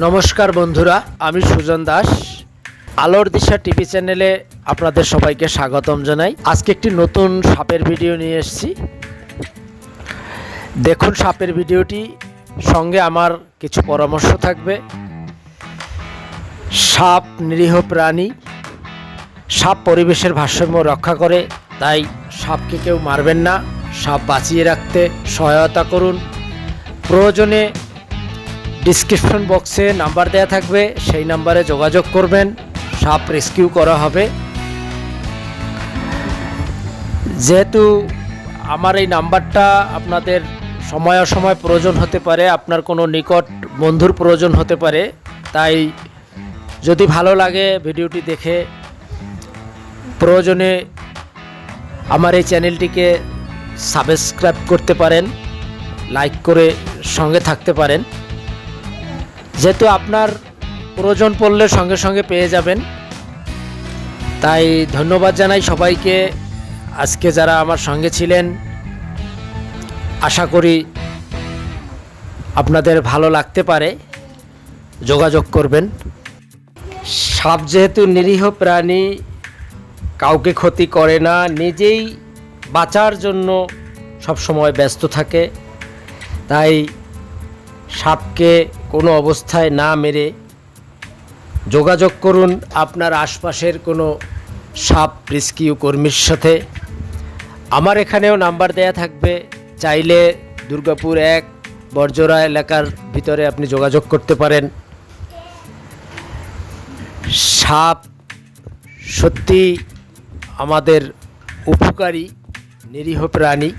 নমস্কার বন্ধুরা, আমি সুজন দাস। আলোর দিশা টিভি চ্যানেলে আপনাদের সবাইকে স্বাগতম জানাই। আজকে একটি নতুন সাপের ভিডিও নিয়ে এসেছি। দেখুন সাপের ভিডিওটি, সঙ্গে আমার কিছু পরামর্শ থাকবে। সাপ নিরীহ প্রাণী, সাপ পরিবেশের ভারসাম্য রক্ষা করে, তাই সাপকে কেউ মারবেন না। সাপ বাঁচিয়ে রাখতে সহায়তা করুন। প্রয়োজনে ডিসক্রিপশন বক্সে নাম্বার দেওয়া থাকবে, সেই নাম্বারে যোগাযোগ করবেন, সাপ রেস্কিউ করা হবে। যেহেতু আমার এই নাম্বারটা আপনাদের সময় অসময় প্রয়োজন হতে পারে, আপনার কোনো নিকট বন্ধুর প্রয়োজন হতে পারে, তাই যদি ভালো লাগে ভিডিওটি দেখে প্রয়োজনে আমার এই চ্যানেলটিকে সাবস্ক্রাইব করতে পারেন, লাইক করে সঙ্গে থাকতে পারেন। যেহেতু আপনার প্রয়োজন পড়লে সঙ্গে সঙ্গে পেয়ে যাবেন, তাই ধন্যবাদ জানাই সবাইকে। আজকে যারা আমার সঙ্গে ছিলেন, আশা করি আপনাদের ভালো লাগতে পারে, যোগাযোগ করবেন। সাপ যেহেতু নিরীহ প্রাণী, কাউকে ক্ষতি করে না, নিজেই বাঁচার জন্য সবসময় ব্যস্ত থাকে, তাই সাপকে কোনো অবস্থায় না মেরে যোগাযোগ করুন আপনার আশপাশের কোনো সাপ রেস্কিউ কর্মীর সাথে। আমার এখানেও নাম্বার দেয়া থাকবে, চাইলে দুর্গাপুর 1 বর্জরা এলাকার ভিতরে আপনি যোগাযোগ করতে পারেন। সাপ সত্যি আমাদের উপকারী নিরীহ প্রাণী,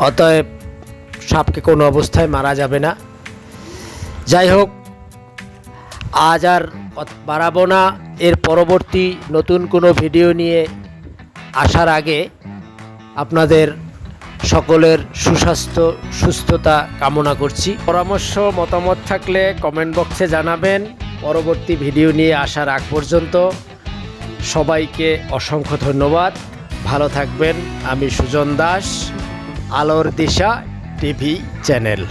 অতএব সাপকে কোনো অবস্থায় মারা যাবে না। যাই হোক, আজ আর বাড়াবো না। এর পরবর্তী নতুন কোনো ভিডিও নিয়ে আসার আগে আপনাদের সকলের সুস্বাস্থ্য সুস্থতা কামনা করছি। পরামর্শ মতামত থাকলে কমেন্ট বক্সে জানাবেন। পরবর্তী ভিডিও নিয়ে আসার আগ পর্যন্ত সবাইকে অসংখ্য ধন্যবাদ। ভালো থাকবেন। আমি সুজন দাস, আলোর দিশা টিভি চ্যানেল।